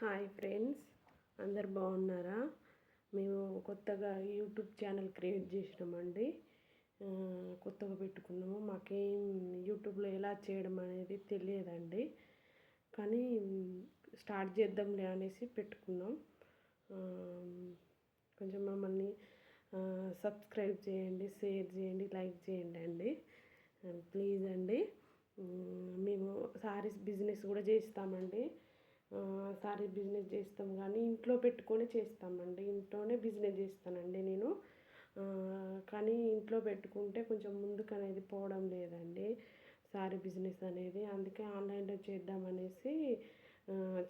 Hi friends, అందరు బాగున్నారా? మేము కొత్తగా యూట్యూబ్ ఛానల్ క్రియేట్ చేసినామండి. కొత్తగా పెట్టుకున్నాము. మాకేం యూట్యూబ్లో ఎలా చేయడం అనేది తెలియదండి, కానీ స్టార్ట్ చేద్దాంలే అనేసి పెట్టుకున్నాం. కొంచెం మమ్మల్ని సబ్స్క్రైబ్ చేయండి, షేర్ చేయండి, లైక్ చేయండి అండి. ప్లీజ్ అండి. మేము సారీస్ బిజినెస్ కూడా చేస్తామండి. సారీ బిజినెస్ చేస్తాం, కానీ ఇంట్లో పెట్టుకొని చేస్తామండి. ఇంట్లోనే బిజినెస్ చేస్తానండి నేను. కానీ ఇంట్లో పెట్టుకుంటే కొంచెం ముందుకు అనేది పోవడం లేదండి సారీ బిజినెస్ అనేది. అందుకే ఆన్లైన్లో చేద్దామనేసి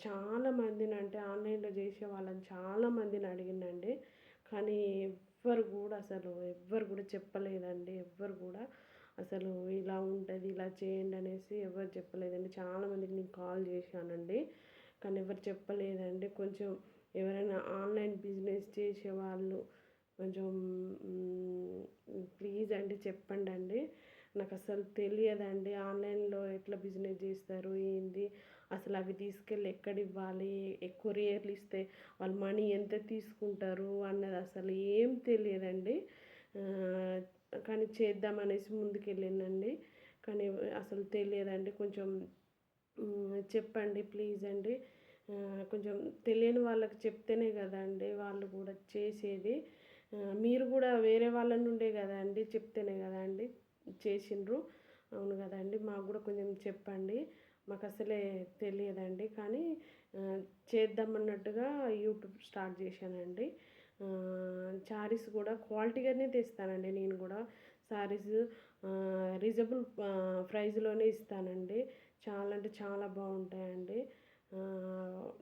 చాలామందిని, అంటే ఆన్లైన్లో చేసే వాళ్ళని చాలామందిని అడిగిందండి. కానీ ఎవ్వరు కూడా చెప్పలేదండి. ఎవ్వరు కూడా అసలు ఇలా ఉంటుంది, ఇలా చేయండి అనేసి ఎవరు చెప్పలేదండి. చాలామందికి నేను కాల్ చేశానండి, కానీ ఎవరు చెప్పలేదండి. కొంచెం ఎవరైనా ఆన్లైన్ బిజినెస్ చేసేవాళ్ళు కొంచెం ప్లీజ్ అండి చెప్పండి అండి. నాకు అసలు తెలియదండి ఆన్లైన్లో ఎట్లా బిజినెస్ చేస్తారు, ఏంది అసలు, అవి తీసుకెళ్ళి ఎక్కడ ఇవ్వాలి, కొరియర్లు ఇస్తే వాళ్ళు మనీ ఎంత తీసుకుంటారు అన్నది అసలు ఏం తెలియదండి. కానీ చేద్దామనేసి ముందుకెళ్ళిందండి, కానీ అసలు తెలియదండి. కొంచెం చెప్పండి ప్లీజ్ అండి. కొంచెం తెలియని వాళ్ళకి చెప్తేనే కదండి వాళ్ళు కూడా చేసేది. మీరు కూడా వేరే వాళ్ళ నుండే కదండి, చెప్తేనే కదండి చేసిండ్రు. అవును కదండి, మాకు కూడా కొంచెం చెప్పండి. మాకు అసలే తెలియదండి, కానీ చేద్దామన్నట్టుగా యూట్యూబ్ స్టార్ట్ చేశానండి. శారీస్ కూడా క్వాలిటీగానే తెస్తానండి. నేను కూడా శారీస్ రీజనబుల్ ప్రైస్లోనే ఇస్తానండి. చాలా అంటే చాలా బాగుంటాయండి.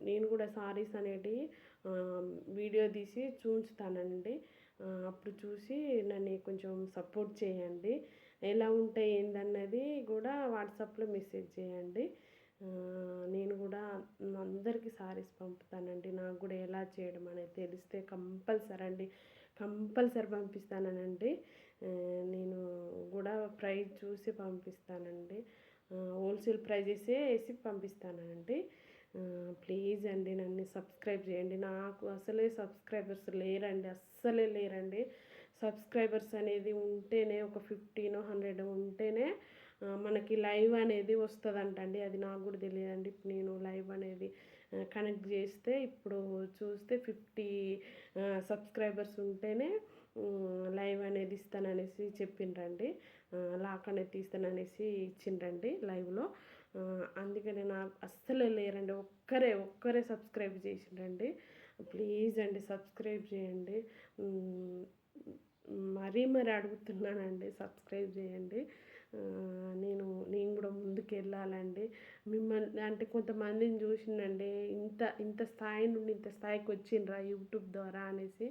నేను కూడా సారీస్ అనేటివి వీడియో తీసి చూస్తానండి. అప్పుడు చూసి నన్ను కొంచెం సపోర్ట్ చేయండి. ఎలా ఉంటాయి ఏందన్నది కూడా వాట్సాప్లో మెసేజ్ చేయండి. నేను కూడా అందరికీ సారీస్ పంపుతానండి. నాకు కూడా ఎలా చేయడం అనేది తెలిస్తే కంపల్సరీ పంపిస్తానండి. నేను కూడా ప్రైస్ చూసి పంపిస్తానండి. హోల్సేల్ ప్రైజెసే వేసి పంపిస్తానండి. ప్లీజ్ అండి నన్ను సబ్స్క్రైబ్ చేయండి. నాకు అసలే సబ్స్క్రైబర్స్ లేరండి, అస్సలే లేరండి. సబ్స్క్రైబర్స్ అనేది ఉంటేనే, ఒక 1500 ఉంటేనే మనకి లైవ్ అనేది వస్తుందంటండి. అది నాకు కూడా తెలియదండి. ఇప్పుడు నేను లైవ్ అనేది కనెక్ట్ చేస్తే ఇప్పుడు చూస్తే 50 సబ్స్క్రైబర్స్ ఉంటేనే లైవ్ అనేది ఇస్తాననేసి చెప్పిండ్రండి. లాక్ అనేది తీస్తాననేసి ఇచ్చిండ్రండి లైవ్లో. అందుకని నాకు అస్సలు లేరండి. ఒక్కరే సబ్స్క్రైబ్ చేసిండ్రండి. ప్లీజ్ అండి సబ్స్క్రైబ్ చేయండి. మరీ అడుగుతున్నానండి, సబ్స్క్రైబ్ చేయండి. నేను కూడా ముందుకు వెళ్ళాలండి. మిమ్మల్ని అంటే కొంతమందిని చూసిందండి, ఇంత స్థాయి నుండి ఇంత స్థాయికి వచ్చిండ్రా యూట్యూబ్ ద్వారా అనేసి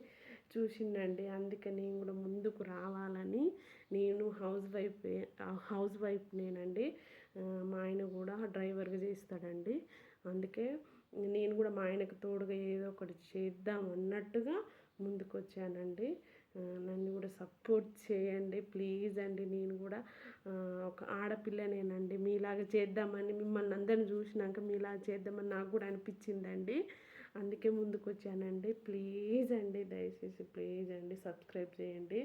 చూసిందండి. అందుకే నేను కూడా ముందుకు రావాలని, నేను హౌస్ వైఫ్ నేనండి. మా ఆయన కూడా డ్రైవర్గా చేస్తాడండి. అందుకే నేను కూడా మా ఆయనకు తోడుగా ఏదో ఒకటి చేద్దాం అన్నట్టుగా ముందుకు వచ్చానండి. నన్ను కూడా సపోర్ట్ చేయండి ప్లీజ్ అండి. నేను కూడా ఒక ఆడపిల్లనేనండి. మీలాగా చేద్దామని, మిమ్మల్ని అందరిని చూసినాక మీలాగా చేద్దామని నాకు కూడా అనిపించిందండి. అందుకే ముందుకు వచ్చానండి. ప్లీజ్ అండి, దయచేసి ప్లీజ్ అండి సబ్స్క్రైబ్ చేయండి.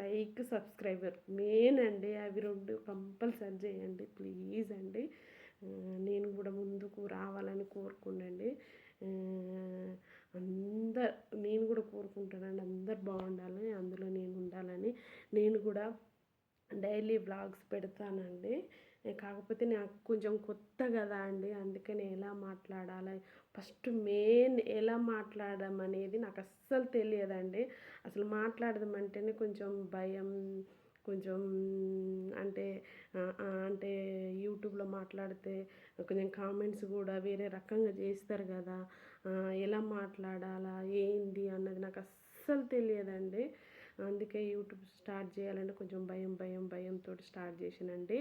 లైక్ సబ్స్క్రైబర్ మెయిన్ అండి. అవి రెండు కంపల్సరీ చేయండి ప్లీజ్ అండి. నేను కూడా ముందుకు రావాలని కోరుకుండండి. నేను కూడా కోరుకుంటానండి అందరు బాగుండాలి, అందులో నేను ఉండాలని. నేను కూడా డైలీ వ్లాగ్స్ పెడతానండి. కాకపోతే నాకు కొంచెం కొత్త కదా అండి, అందుకని ఎలా మాట్లాడాలి, ఫస్ట్ మెయిన్ ఎలా మాట్లాడడం అనేది నాకు అస్సలు తెలియదండి. అసలు మాట్లాడదామంటేనే కొంచెం భయం. కొంచెం అంటే అంటే యూట్యూబ్లో మాట్లాడితే కొంచెం కామెంట్స్ కూడా వేరే రకంగా చేస్తారు కదా, ఎలా మాట్లాడాలా ఏంది అన్నది నాకు అస్సలు తెలియదండి. అందుకే యూట్యూబ్ స్టార్ట్ చేయాలంటే కొంచెం భయంతో స్టార్ట్ చేసానండి.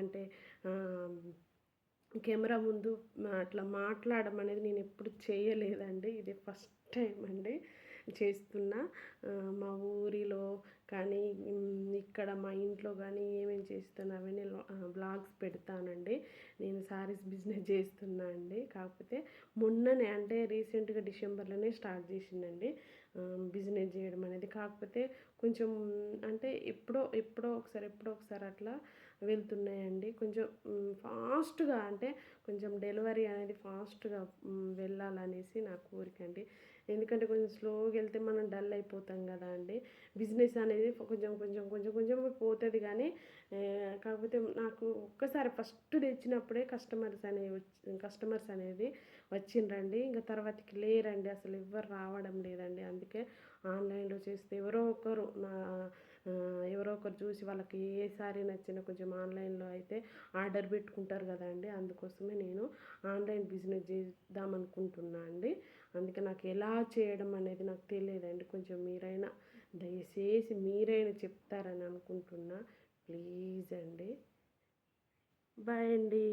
అంటే కెమెరా ముందు అట్లా మాట్లాడడం అనేది నేను ఎప్పుడు చేయలేదండి. ఇది ఫస్ట్ టైం అండి. చేస్తున్నా. మా ఊరిలో కానీ ఇక్కడ మా ఇంట్లో కానీ ఏమేమి చేస్తున్నా అవన్నీ వ్లాగ్స్ పెడతానండి. నేను శారీస్ బిజినెస్ చేస్తున్నా అండి. కాకపోతే మొన్ననే అంటే రీసెంట్‌గా డిసెంబర్‌లోనే స్టార్ట్ చేసిందండి బిజినెస్ చేయడం అనేది. కాకపోతే కొంచెం అంటే ఎప్పుడో ఒకసారి అట్లా వెళ్తున్నాయండి. కొంచెం ఫాస్ట్‌గా అంటే కొంచెం డెలివరీ అనేది ఫాస్ట్‌గా వెళ్ళాలనేసి నా కోరికండి. ఎందుకంటే కొంచెం స్లోగా వెళ్తే మనం డల్ అయిపోతాం కదా అండి. బిజినెస్ అనేది కొంచెం పోతది కానీ కాకపోతే నాకు ఒక్కసారి ఫస్ట్ తెచ్చినప్పుడే కస్టమర్స్ అనేది వచ్చిండ్రండి. ఇంక తర్వాతకి లేరండి. అసలు ఎవ్వరు రావడం లేదండి. అందుకే ఆన్‌లైన్‌లో చేస్తే ఎవరో ఒకరు చూసి వాళ్ళకి ఏ శారీ నచ్చినా కొంచెం ఆన్‌లైన్‌లో అయితే ఆర్డర్ పెట్టుకుంటారు కదండీ. అందుకోసమే నేను ఆన్‌లైన్ బిజినెస్ చేద్దామనుకుంటున్నా అండి. అందుకే నాకు ఎలా చేయడం అనేది నాకు తెలియదండి. కొంచెం దయచేసి మీరైనా చెప్తారని అనుకుంటున్నా. ప్లీజ్ అండి. బాయ్ అండి.